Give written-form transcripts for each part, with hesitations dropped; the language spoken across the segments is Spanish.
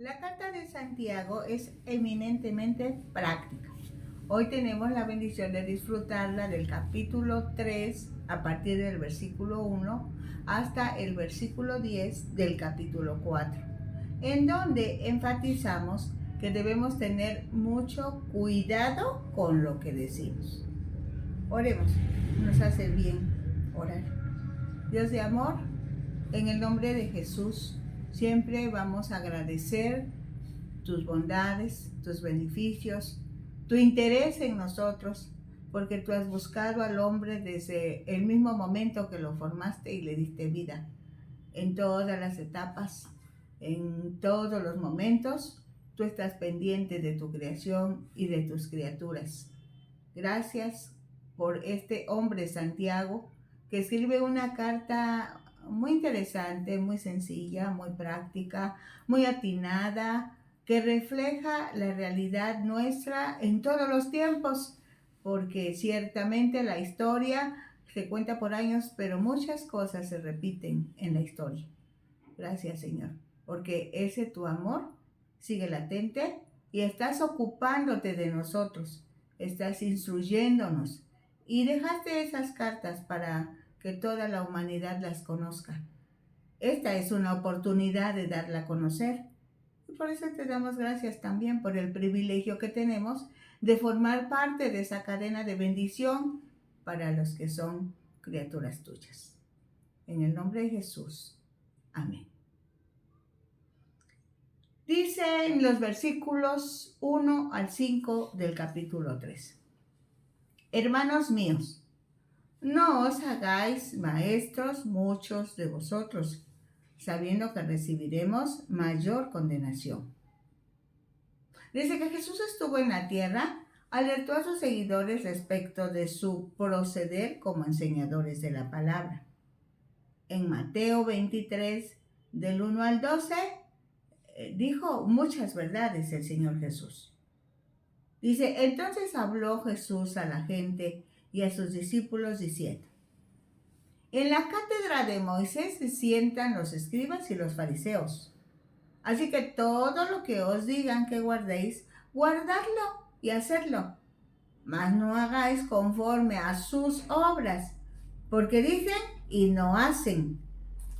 La carta de Santiago es eminentemente práctica. Hoy tenemos la bendición de disfrutarla del capítulo 3 a partir del versículo 1 hasta el versículo 10 del capítulo 4, en donde enfatizamos que debemos tener mucho cuidado con lo que decimos. Oremos, nos hace bien orar. Dios de amor, en el nombre de Jesús, siempre vamos a agradecer tus bondades, tus beneficios, tu interés en nosotros, porque tú has buscado al hombre desde el mismo momento que lo formaste y le diste vida. En todas las etapas, en todos los momentos, tú estás pendiente de tu creación y de tus criaturas. Gracias por este hombre Santiago, que escribe una carta muy interesante, muy sencilla, muy práctica, muy atinada, que refleja la realidad nuestra en todos los tiempos, porque ciertamente la historia se cuenta por años, pero muchas cosas se repiten en la historia. Gracias, Señor, porque ese tu amor sigue latente y estás ocupándote de nosotros, estás instruyéndonos y dejaste esas cartas para que toda la humanidad las conozca. Esta es una oportunidad de darla a conocer. Y por eso te damos gracias también por el privilegio que tenemos de formar parte de esa cadena de bendición para los que son criaturas tuyas. En el nombre de Jesús. Amén. Dice en los versículos 1 al 5 del capítulo 3. Hermanos míos, no os hagáis maestros muchos de vosotros, sabiendo que recibiremos mayor condenación. Desde que Jesús estuvo en la tierra, alertó a sus seguidores respecto de su proceder como enseñadores de la palabra. En Mateo 23, del 1 al 12, dijo muchas verdades el Señor Jesús. Dice, entonces habló Jesús a la gente y a sus discípulos diciendo, en la cátedra de Moisés se sientan los escribas y los fariseos. Así que todo lo que os digan que guardéis, guardadlo y hacedlo. Mas no hagáis conforme a sus obras, porque dicen y no hacen,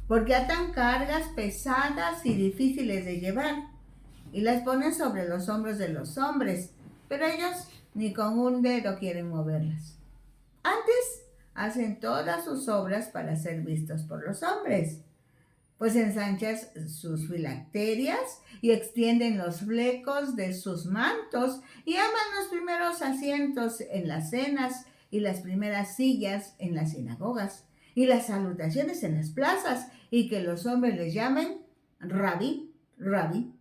porque atan cargas pesadas y difíciles de llevar, y las ponen sobre los hombros de los hombres, pero ellos ni con un dedo quieren moverlas. Antes hacen todas sus obras para ser vistos por los hombres, pues ensanchan sus filacterias y extienden los flecos de sus mantos y aman los primeros asientos en las cenas y las primeras sillas en las sinagogas y las salutaciones en las plazas y que los hombres les llamen rabí, rabí.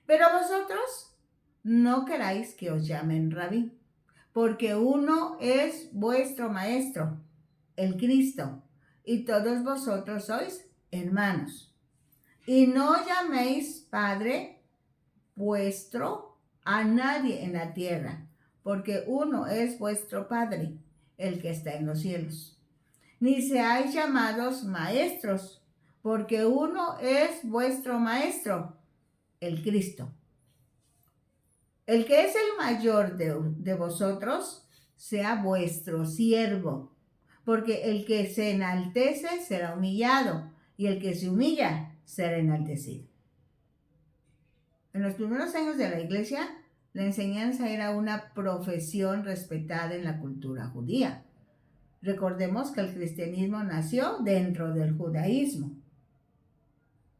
Pero vosotros no queráis que os llamen rabí, porque uno es vuestro maestro, el Cristo, y todos vosotros sois hermanos. Y no llaméis Padre vuestro a nadie en la tierra, porque uno es vuestro Padre, el que está en los cielos. Ni seáis llamados maestros, porque uno es vuestro Maestro, el Cristo. El que es el mayor de vosotros, sea vuestro siervo, porque el que se enaltece será humillado, y el que se humilla será enaltecido. En los primeros años de la iglesia, la enseñanza era una profesión respetada en la cultura judía. Recordemos que el cristianismo nació dentro del judaísmo.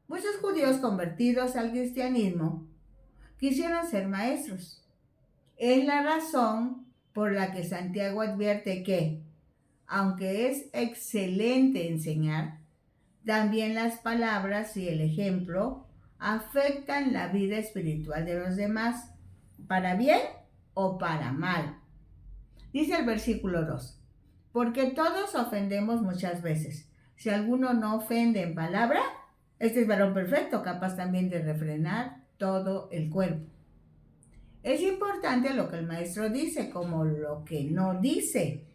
Muchos judíos convertidos al cristianismo quisieron ser maestros. Es la razón por la que Santiago advierte que, aunque es excelente enseñar, también las palabras y el ejemplo afectan la vida espiritual de los demás, para bien o para mal. Dice el versículo 2, porque todos ofendemos muchas veces. Si alguno no ofende en palabra, este es varón perfecto, capaz también de refrenar todo el cuerpo. Es importante lo que el maestro dice como lo que no dice,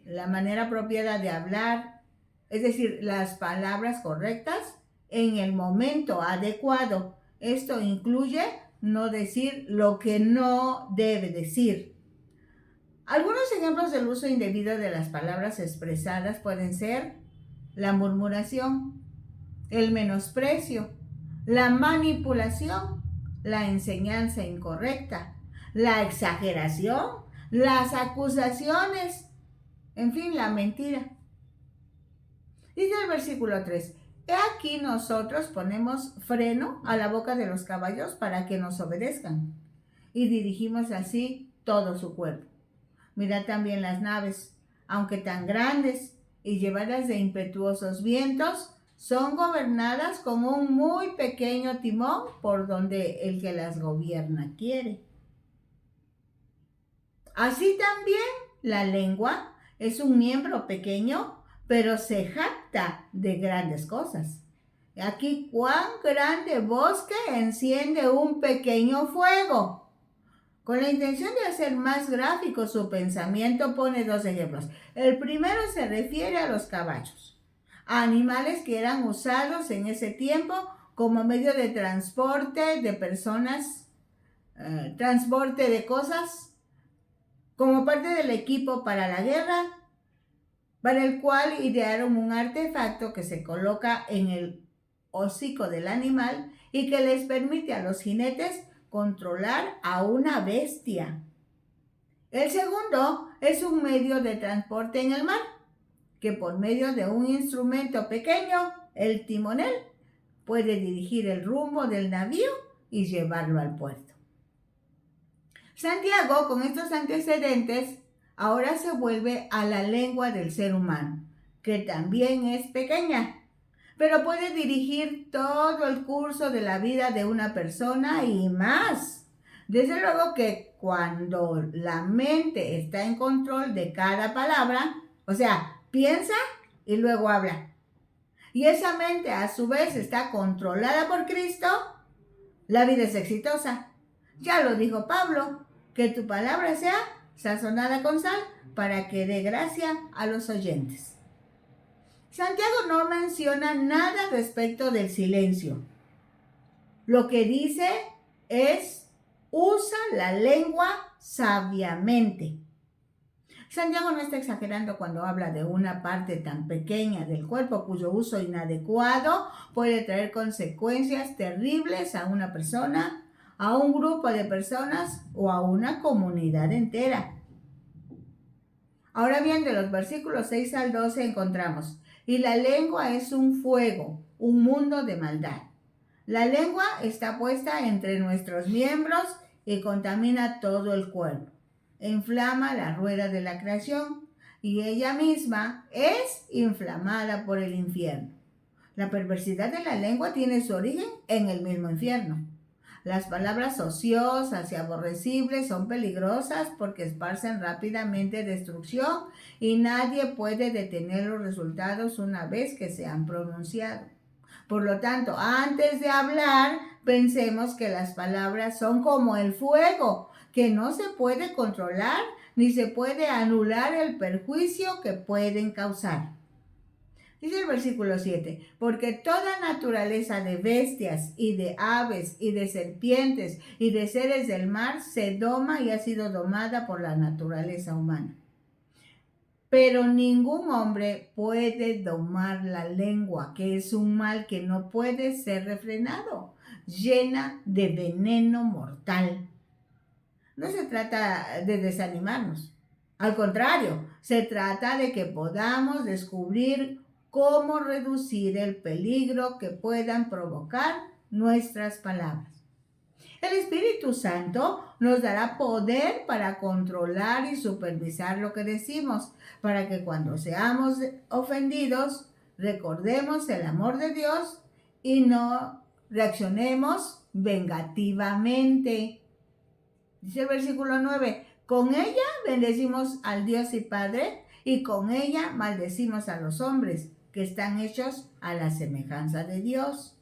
la manera apropiada de hablar, es decir, las palabras correctas en el momento adecuado Esto incluye no decir lo que no debe decir. Algunos ejemplos del uso indebido de las palabras expresadas pueden ser la murmuración, el menosprecio, la manipulación, la enseñanza incorrecta, la exageración, las acusaciones, en fin, la mentira. Dice el versículo 3: He aquí nosotros ponemos freno a la boca de los caballos para que nos obedezcan, y dirigimos así todo su cuerpo. Mirad también las naves, aunque tan grandes y llevadas de impetuosos vientos, son gobernadas con un muy pequeño timón por donde el que las gobierna quiere. Así también la lengua es un miembro pequeño, pero se jacta de grandes cosas. Aquí cuán grande bosque enciende un pequeño fuego. Con la intención de hacer más gráfico su pensamiento, pone dos ejemplos. El primero se refiere a los caballos, animales que eran usados en ese tiempo como medio de transporte de personas, transporte de cosas, como parte del equipo para la guerra, para el cual idearon un artefacto que se coloca en el hocico del animal y que les permite a los jinetes controlar a una bestia. El segundo es un medio de transporte en el mar, que por medio de un instrumento pequeño, el timonel, puede dirigir el rumbo del navío y llevarlo al puerto. Santiago, con estos antecedentes, ahora se vuelve a la lengua del ser humano, que también es pequeña, pero puede dirigir todo el curso de la vida de una persona y más. Desde luego que cuando la mente está en control de cada palabra, o sea, piensa y luego habla, y esa mente a su vez está controlada por Cristo, la vida es exitosa. Ya lo dijo Pablo, que tu palabra sea sazonada con sal para que dé gracia a los oyentes. Santiago no menciona nada respecto del silencio. Lo que dice es: usa la lengua sabiamente. Santiago no está exagerando cuando habla de una parte tan pequeña del cuerpo cuyo uso inadecuado puede traer consecuencias terribles a una persona, a un grupo de personas o a una comunidad entera. Ahora bien, de los versículos 6 al 12 encontramos: y la lengua es un fuego, un mundo de maldad. La lengua está puesta entre nuestros miembros y contamina todo el cuerpo. Inflama la rueda de la creación y ella misma es inflamada por el infierno. La perversidad de la lengua tiene su origen en el mismo infierno. Las palabras ociosas y aborrecibles son peligrosas porque esparcen rápidamente destrucción y nadie puede detener los resultados una vez que se han pronunciado. Por lo tanto, antes de hablar, pensemos que las palabras son como el fuego, que no se puede controlar ni se puede anular el perjuicio que pueden causar. Dice el versículo 7, porque toda naturaleza de bestias y de aves y de serpientes y de seres del mar se doma y ha sido domada por la naturaleza humana. Pero ningún hombre puede domar la lengua, que es un mal que no puede ser refrenado, llena de veneno mortal. No se trata de desanimarnos. Al contrario, se trata de que podamos descubrir cómo reducir el peligro que puedan provocar nuestras palabras. El Espíritu Santo nos dará poder para controlar y supervisar lo que decimos, para que cuando seamos ofendidos, recordemos el amor de Dios y no reaccionemos vengativamente. Dice el versículo 9, con ella bendecimos al Dios y Padre, y con ella maldecimos a los hombres, que están hechos a la semejanza de Dios.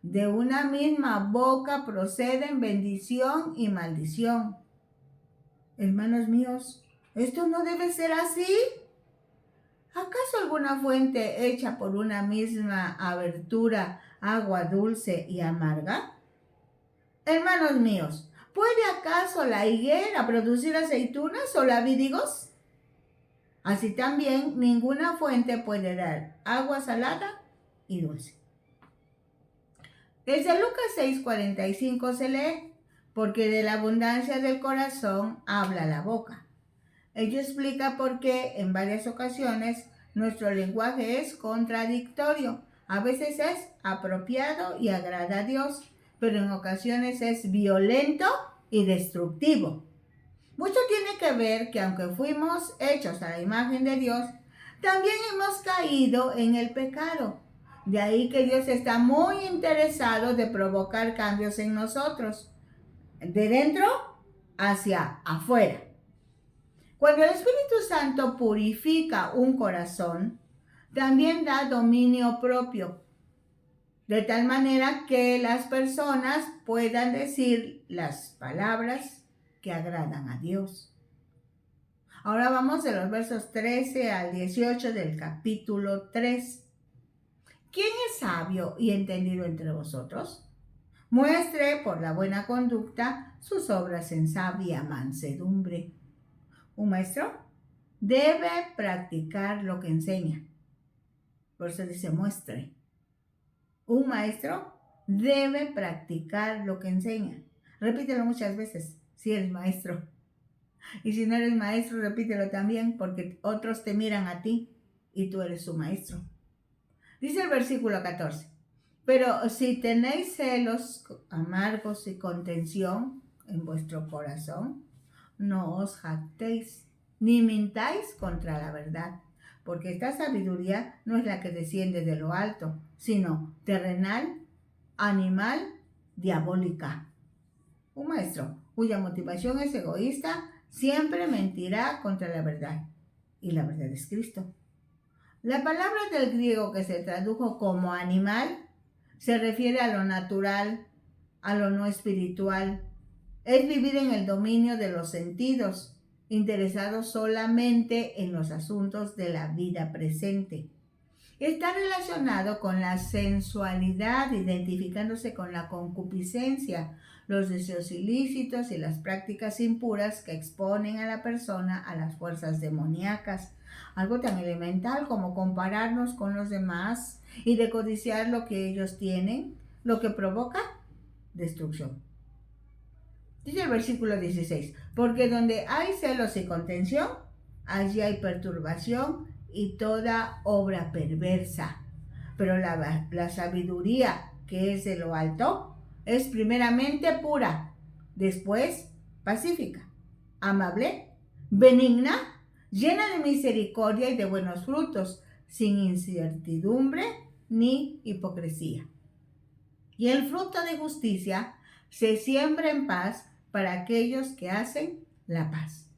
De una misma boca proceden bendición y maldición. Hermanos míos, ¿esto no debe ser así? ¿Acaso alguna fuente hecha por una misma abertura, agua dulce y amarga? Hermanos míos, ¿puede acaso la higuera producir aceitunas o la vid higos? Así también ninguna fuente puede dar agua salada y dulce. Desde Lucas 6:45 se lee, porque de la abundancia del corazón habla la boca. Ello explica por qué en varias ocasiones nuestro lenguaje es contradictorio. A veces es apropiado y agrada a Dios, pero en ocasiones es violento y destructivo. Mucho tiene que ver que aunque fuimos hechos a la imagen de Dios, también hemos caído en el pecado. De ahí que Dios está muy interesado de provocar cambios en nosotros, de dentro hacia afuera. Cuando el Espíritu Santo purifica un corazón, también da dominio propio, de tal manera que las personas puedan decir las palabras que agradan a Dios. Ahora vamos de los versos 13 al 18 del capítulo 3. ¿Quién es sabio y entendido entre vosotros? Muestre por la buena conducta sus obras en sabia mansedumbre. Un maestro debe practicar lo que enseña. Por eso dice muestre. Un maestro debe practicar lo que enseña. Repítelo muchas veces si eres maestro. Y si no eres maestro, repítelo también porque otros te miran a ti y tú eres su maestro. Dice el versículo 14. Pero si tenéis celos amargos y contención en vuestro corazón, no os jactéis, ni mintáis contra la verdad, porque esta sabiduría no es la que desciende de lo alto, sino terrenal, animal, diabólica. Un maestro cuya motivación es egoísta siempre mentirá contra la verdad, y la verdad es Cristo. La palabra del griego que se tradujo como animal se refiere a lo natural, a lo no espiritual. Es vivir en el dominio de los sentidos, interesados solamente en los asuntos de la vida presente. Está relacionado con la sensualidad, identificándose con la concupiscencia, los deseos ilícitos y las prácticas impuras que exponen a la persona a las fuerzas demoníacas. Algo tan elemental como compararnos con los demás y de codiciar lo que ellos tienen, lo que provoca destrucción. Dice el versículo 16, porque donde hay celos y contención, allí hay perturbación y toda obra perversa. Pero la sabiduría que es de lo alto es primeramente pura, después pacífica, amable, benigna, llena de misericordia y de buenos frutos, sin incertidumbre ni hipocresía. Y el fruto de justicia se siembra en paz para aquellos que hacen la paz.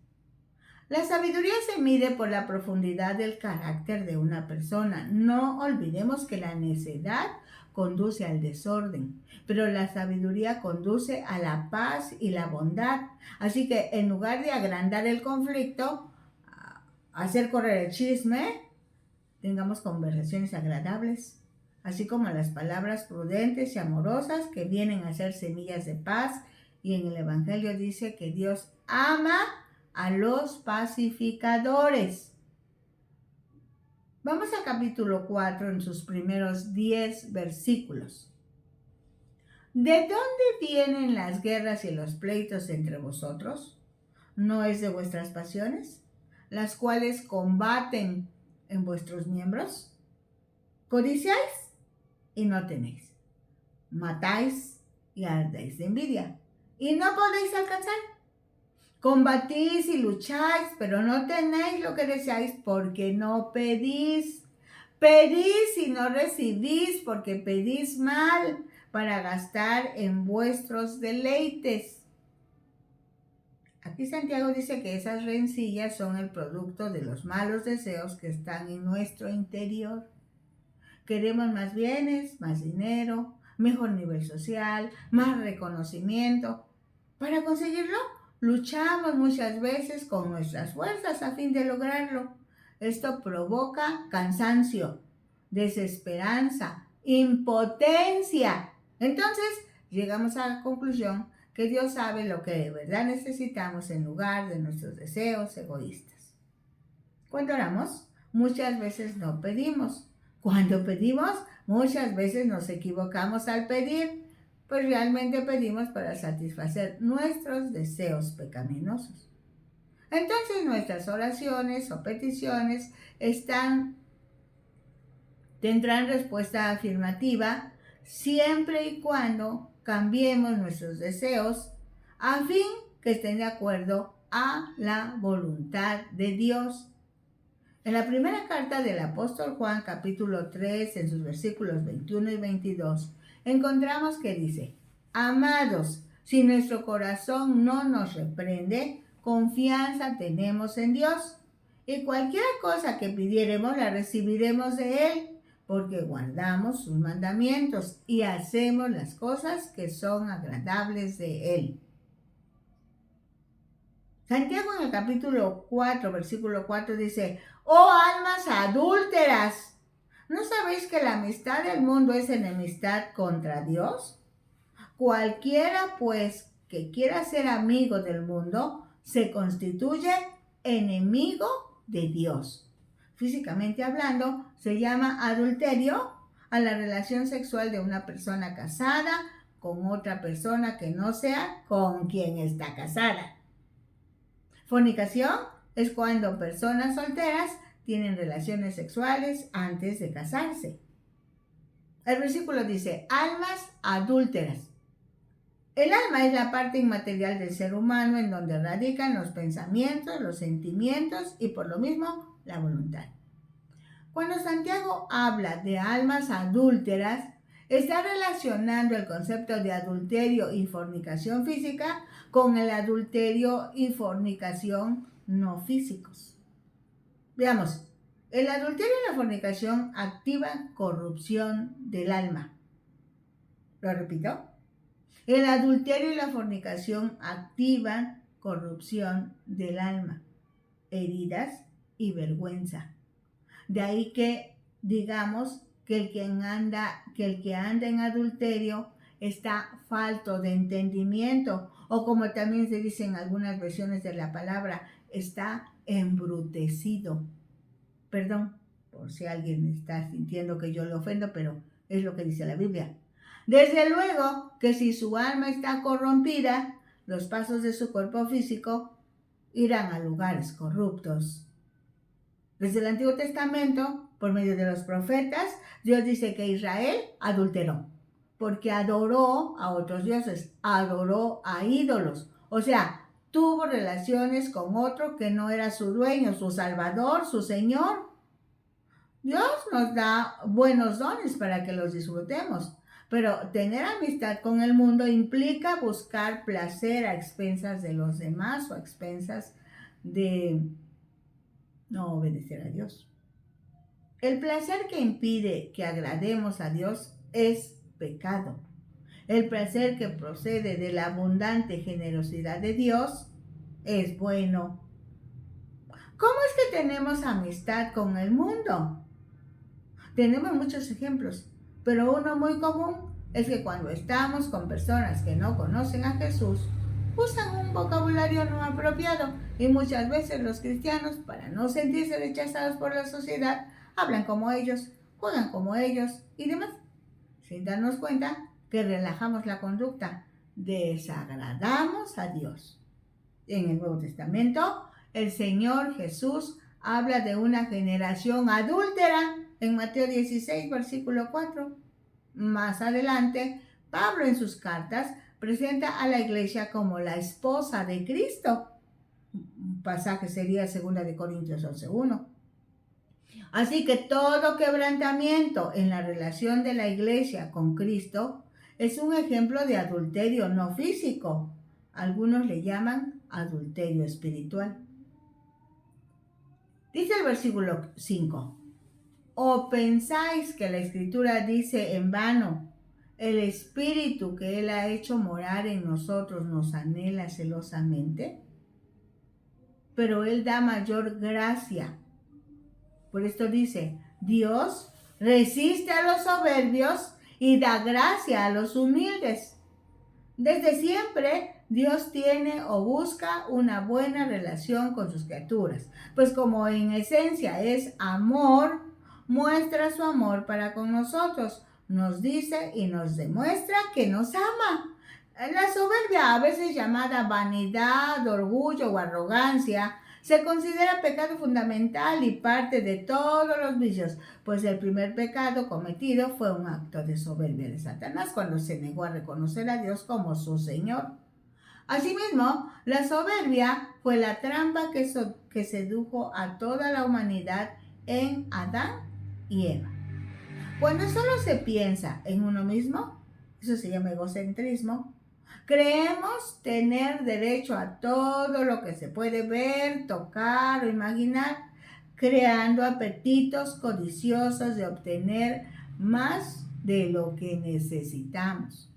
La sabiduría se mide por la profundidad del carácter de una persona. No olvidemos que la necedad conduce al desorden, pero la sabiduría conduce a la paz y la bondad. Así que en lugar de agrandar el conflicto, hacer correr el chisme, tengamos conversaciones agradables, así como las palabras prudentes y amorosas que vienen a ser semillas de paz. Y en el Evangelio dice que Dios ama a los pacificadores. Vamos al capítulo 4 en sus primeros 10 versículos. ¿De dónde vienen las guerras y los pleitos entre vosotros? ¿No es de vuestras pasiones, las cuales combaten en vuestros miembros? Codiciáis y no tenéis. Matáis y ardéis de envidia y no podéis alcanzar. Combatís y lucháis, pero no tenéis lo que deseáis porque no pedís. Pedís y no recibís porque pedís mal para gastar en vuestros deleites. Aquí Santiago dice que esas rencillas son el producto de los malos deseos que están en nuestro interior. Queremos más bienes, más dinero, mejor nivel social, más reconocimiento. Para conseguirlo, luchamos muchas veces con nuestras fuerzas a fin de lograrlo. Esto provoca cansancio, desesperanza, impotencia. Entonces, llegamos a la conclusión que Dios sabe lo que de verdad necesitamos en lugar de nuestros deseos egoístas. Cuando oramos, muchas veces no pedimos. Cuando pedimos, muchas veces nos equivocamos al pedir, pues realmente pedimos para satisfacer nuestros deseos pecaminosos. Entonces nuestras oraciones o peticiones tendrán respuesta afirmativa siempre y cuando cambiemos nuestros deseos a fin que estén de acuerdo a la voluntad de Dios. En la primera carta del apóstol Juan, capítulo 3, en sus versículos 21 y 22, encontramos que dice: Amados, si nuestro corazón no nos reprende, confianza tenemos en Dios, y cualquier cosa que pidiéremos la recibiremos de Él, porque guardamos sus mandamientos y hacemos las cosas que son agradables de Él. Santiago en el capítulo 4, versículo 4 dice: Oh almas adúlteras, ¿no sabéis que la amistad del mundo es enemistad contra Dios? Cualquiera pues que quiera ser amigo del mundo se constituye enemigo de Dios. Físicamente hablando, se llama adulterio a la relación sexual de una persona casada con otra persona que no sea con quien está casada. Fornicación es cuando personas solteras tienen relaciones sexuales antes de casarse. El versículo dice: almas adúlteras. El alma es la parte inmaterial del ser humano en donde radican los pensamientos, los sentimientos y por lo mismo la voluntad. Cuando Santiago habla de almas adúlteras, está relacionando el concepto de adulterio y fornicación física con el adulterio y fornicación no físicos. Veamos, el adulterio y la fornicación activan corrupción del alma. ¿Lo repito? El adulterio y la fornicación activan corrupción del alma, heridas y vergüenza. De ahí que digamos que el que anda en adulterio está falto de entendimiento, o como también se dice en algunas versiones de la palabra, está embrutecido. Perdón por si alguien está sintiendo que yo le ofendo, pero es lo que dice la Biblia. Desde luego que si su alma está corrompida, los pasos de su cuerpo físico irán a lugares corruptos. Desde el Antiguo Testamento, por medio de los profetas, Dios dice que Israel adulteró, porque adoró a otros dioses, adoró a ídolos. O sea, tuvo relaciones con otro que no era su dueño, su salvador, su señor. Dios nos da buenos dones para que los disfrutemos, pero tener amistad con el mundo implica buscar placer a expensas de los demás o a expensas de no obedecer a Dios. El placer que impide que agrademos a Dios es pecado. El placer que procede de la abundante generosidad de Dios es bueno. ¿Cómo es que tenemos amistad con el mundo? Tenemos muchos ejemplos, pero uno muy común es que cuando estamos con personas que no conocen a Jesús, usan un vocabulario no apropiado y muchas veces los cristianos, para no sentirse rechazados por la sociedad, hablan como ellos, juegan como ellos y demás, sin darnos cuenta que relajamos la conducta, desagradamos a Dios. En el Nuevo Testamento, el Señor Jesús habla de una generación adúltera en Mateo 16, versículo 4. Más adelante, Pablo en sus cartas presenta a la iglesia como la esposa de Cristo. Un pasaje sería 2 Corintios 11:1. Así que todo quebrantamiento en la relación de la iglesia con Cristo es un ejemplo de adulterio no físico. Algunos le llaman adulterio espiritual. Dice el versículo 5: ¿O pensáis que la Escritura dice en vano, el Espíritu que Él ha hecho morar en nosotros nos anhela celosamente? Pero Él da mayor gracia. Por esto dice, Dios resiste a los soberbios y da gracia a los humildes. Desde siempre, Dios tiene o busca una buena relación con sus criaturas, pues como en esencia es amor, muestra su amor para con nosotros, nos dice y nos demuestra que nos ama. La soberbia, a veces llamada vanidad, orgullo o arrogancia, se considera pecado fundamental y parte de todos los vicios, pues el primer pecado cometido fue un acto de soberbia de Satanás cuando se negó a reconocer a Dios como su Señor. Asimismo, la soberbia fue la trampa que sedujo a toda la humanidad en Adán y Eva. Cuando solo se piensa en uno mismo, eso se llama egocentrismo, creemos tener derecho a todo lo que se puede ver, tocar o imaginar, creando apetitos codiciosos de obtener más de lo que necesitamos.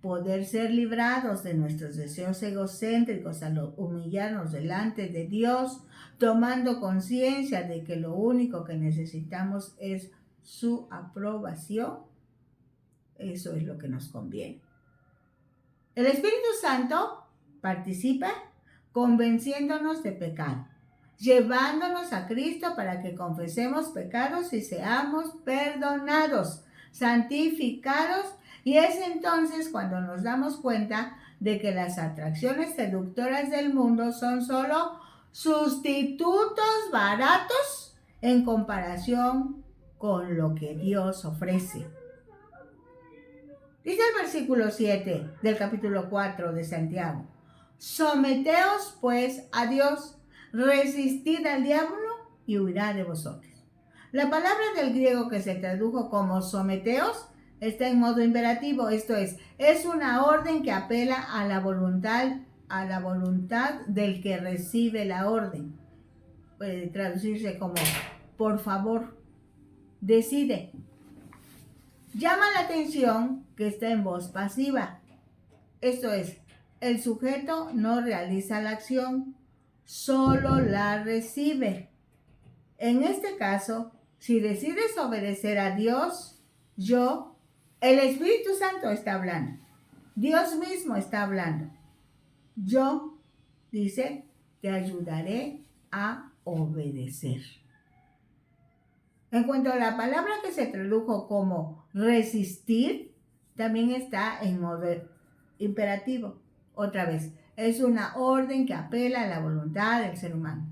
Poder ser librados de nuestros deseos egocéntricos al humillarnos delante de Dios, tomando conciencia de que lo único que necesitamos es su aprobación, eso es lo que nos conviene. El Espíritu Santo participa convenciéndonos de pecado, llevándonos a Cristo para que confesemos pecados y seamos perdonados, santificados, y es entonces cuando nos damos cuenta de que las atracciones seductoras del mundo son solo sustitutos baratos en comparación con lo que Dios ofrece. Dice el versículo 7 del capítulo 4 de Santiago: someteos pues a Dios, resistid al diablo y huirá de vosotros. La palabra del griego que se tradujo como someteos está en modo imperativo, esto es una orden que apela a la voluntad del que recibe la orden. Puede traducirse como por favor, decide. Llama la atención que está en voz pasiva. Esto es, el sujeto no realiza la acción, solo la recibe. En este caso, si decides obedecer a Dios, el Espíritu Santo está hablando. Dios mismo está hablando. Yo, dice, te ayudaré a obedecer. En cuanto a la palabra que se tradujo como resistir, también está en modo imperativo. Otra vez, es una orden que apela a la voluntad del ser humano,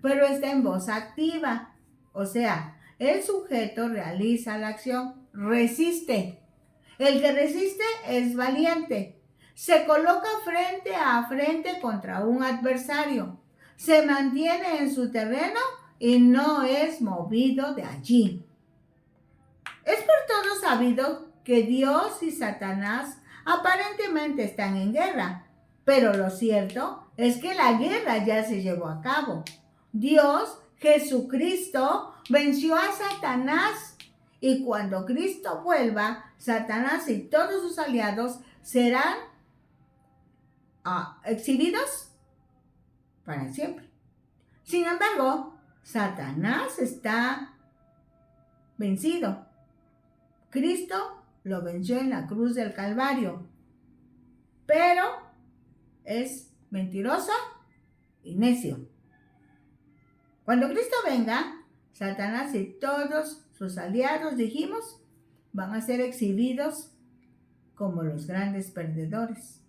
pero está en voz activa. O sea, el sujeto realiza la acción, resiste. El que resiste es valiente. Se coloca frente a frente contra un adversario. Se mantiene en su terreno y no es movido de allí. Es por todos sabido que Dios y Satanás aparentemente están en guerra, pero lo cierto es que la guerra ya se llevó a cabo. Dios, Jesucristo, venció a Satanás, y cuando Cristo vuelva, Satanás y todos sus aliados serán exhibidos para siempre. Sin embargo, Satanás está vencido. Cristo lo venció en la cruz del Calvario, pero es mentiroso y necio. Cuando Cristo venga, Satanás y todos sus aliados, dijimos, van a ser exhibidos como los grandes perdedores.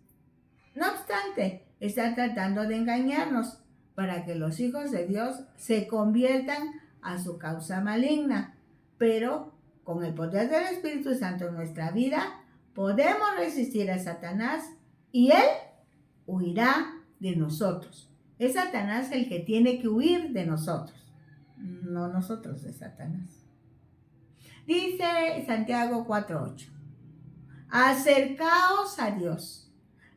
No obstante, está tratando de engañarnos para que los hijos de Dios se conviertan a su causa maligna. Pero con el poder del Espíritu Santo en nuestra vida, podemos resistir a Satanás y él huirá de nosotros. Es Satanás el que tiene que huir de nosotros, no nosotros de Satanás. Dice Santiago 4:8: acercaos a Dios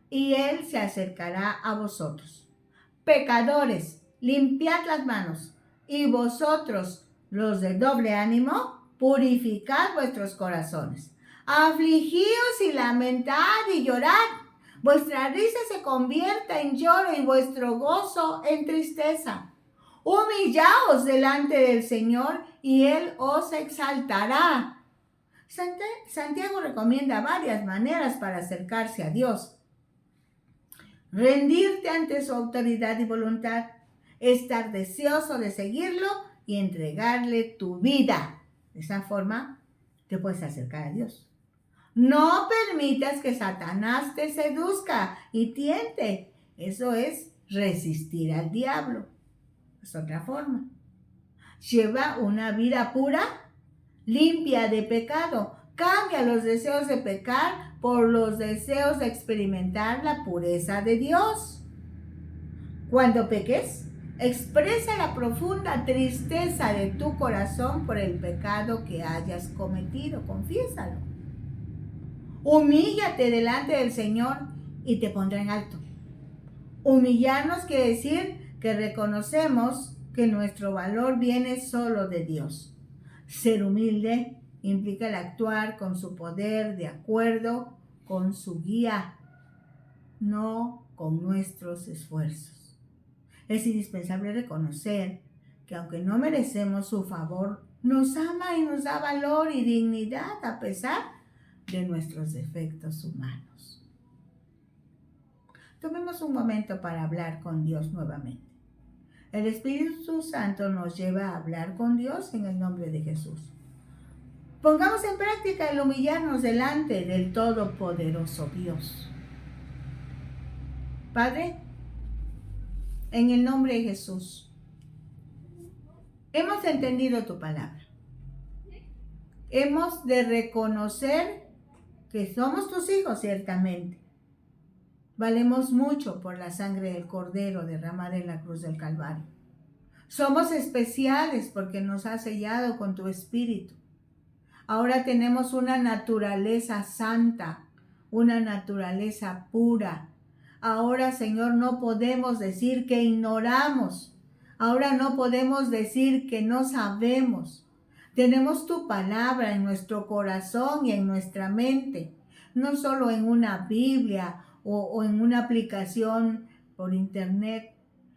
y él se acercará a vosotros. Pecadores, limpiad las manos, y vosotros, los de doble ánimo, purificad vuestros corazones. Afligíos y lamentad y llorad. Vuestra risa se convierta en lloro y vuestro gozo en tristeza. Humillaos delante del Señor y él os exaltará. Santiago recomienda varias maneras para acercarse a Dios. Rendirte ante su autoridad y voluntad, estar deseoso de seguirlo y entregarle tu vida. De esa forma te puedes acercar a Dios. No permitas que Satanás te seduzca y tiente. Eso es resistir al diablo. Es otra forma. Lleva una vida pura, limpia de pecado. Cambia los deseos de pecar por los deseos de experimentar la pureza de Dios. Cuando peques, expresa la profunda tristeza de tu corazón por el pecado que hayas cometido. Confiésalo. Humíllate delante del Señor y te pondrá en alto. Humillarnos quiere decir que reconocemos que nuestro valor viene solo de Dios. Ser humilde implica el actuar con su poder de acuerdo con su guía, no con nuestros esfuerzos. Es indispensable reconocer que aunque no merecemos su favor, nos ama y nos da valor y dignidad a pesar de nuestros defectos humanos. Tomemos un momento para hablar con Dios nuevamente. El Espíritu Santo nos lleva a hablar con Dios en el nombre de Jesús. Pongamos en práctica el humillarnos delante del Todopoderoso Dios. Padre, en el nombre de Jesús, hemos entendido tu palabra. Hemos de reconocer que somos tus hijos, ciertamente. Valemos mucho por la sangre del Cordero derramada en la cruz del Calvario. Somos especiales porque nos has sellado con tu Espíritu. Ahora tenemos una naturaleza santa, una naturaleza pura. Ahora, Señor, no podemos decir que ignoramos. Ahora no podemos decir que no sabemos. Tenemos tu palabra en nuestro corazón y en nuestra mente, no solo en una Biblia o en una aplicación por internet.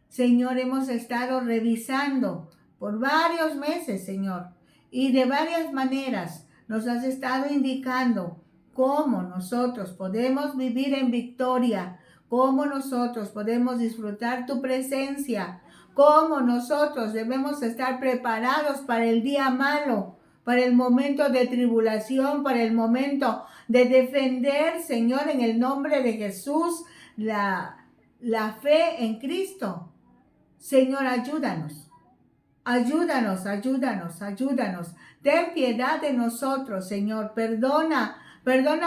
Señor, hemos estado revisando por varios meses, Señor, y de varias maneras nos has estado indicando cómo nosotros podemos vivir en victoria, cómo nosotros podemos disfrutar tu presencia, cómo nosotros debemos estar preparados para el día malo, para el momento de tribulación, para el momento de defender, Señor, en el nombre de Jesús, la fe en Cristo. Señor, ayúdanos. Ayúdanos, ayúdanos, ayúdanos. Ten piedad de nosotros, Señor. Perdona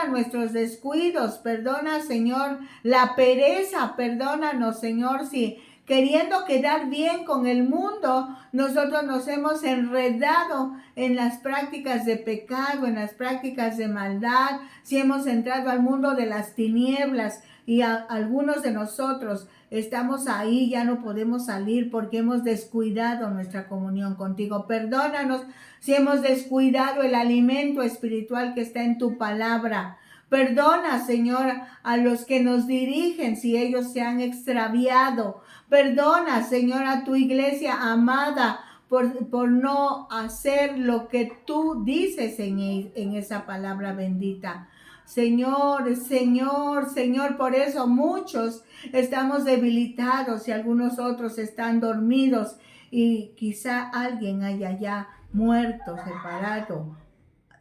nuestros descuidos. Perdona, Señor, la pereza. Perdónanos, Señor, si queriendo quedar bien con el mundo, nosotros nos hemos enredado en las prácticas de pecado, en las prácticas de maldad, si hemos entrado al mundo de las tinieblas y algunos de nosotros estamos ahí, ya no podemos salir porque hemos descuidado nuestra comunión contigo. Perdónanos si hemos descuidado el alimento espiritual que está en tu palabra. Perdona, Señor, a los que nos dirigen si ellos se han extraviado. Perdona, Señor, a tu iglesia amada por no hacer lo que tú dices en esa palabra bendita. Señor, Señor, Señor, por eso muchos estamos debilitados y algunos otros están dormidos y quizá alguien haya ya muerto,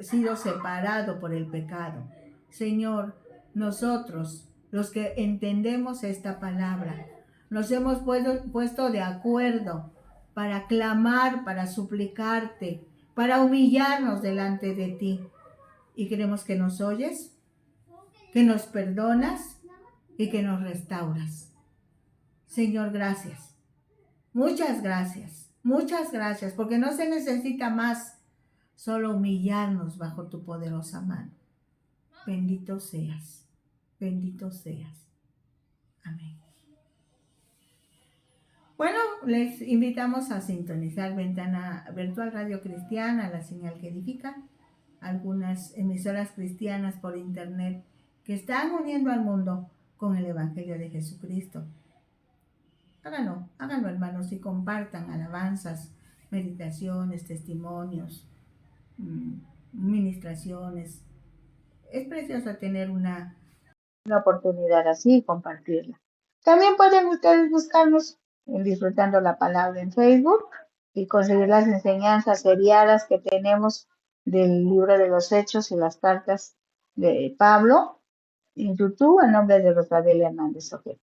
sido separado por el pecado. Señor, nosotros, los que entendemos esta palabra, nos hemos puesto de acuerdo para clamar, para suplicarte, para humillarnos delante de ti. Y queremos que nos oyes, que nos perdonas y que nos restauras. Señor, gracias. Muchas gracias, porque no se necesita más, solo humillarnos bajo tu poderosa mano. Bendito seas, bendito seas. Amén. Bueno, les invitamos a sintonizar Ventana Virtual Radio Cristiana, la señal que edifica, algunas emisoras cristianas por internet que están uniendo al mundo con el Evangelio de Jesucristo. Háganlo, hermanos, y compartan alabanzas, meditaciones, testimonios, ministraciones. Es precioso tener una oportunidad así y compartirla. También pueden ustedes buscarnos en Disfrutando la Palabra en Facebook y conseguir las enseñanzas seriadas que tenemos del libro de los Hechos y las cartas de Pablo en YouTube a nombre de Rosadelia Hernández Ojeda.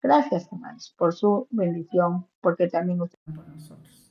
Gracias, hermanos, por su bendición, porque también ustedes por nosotros.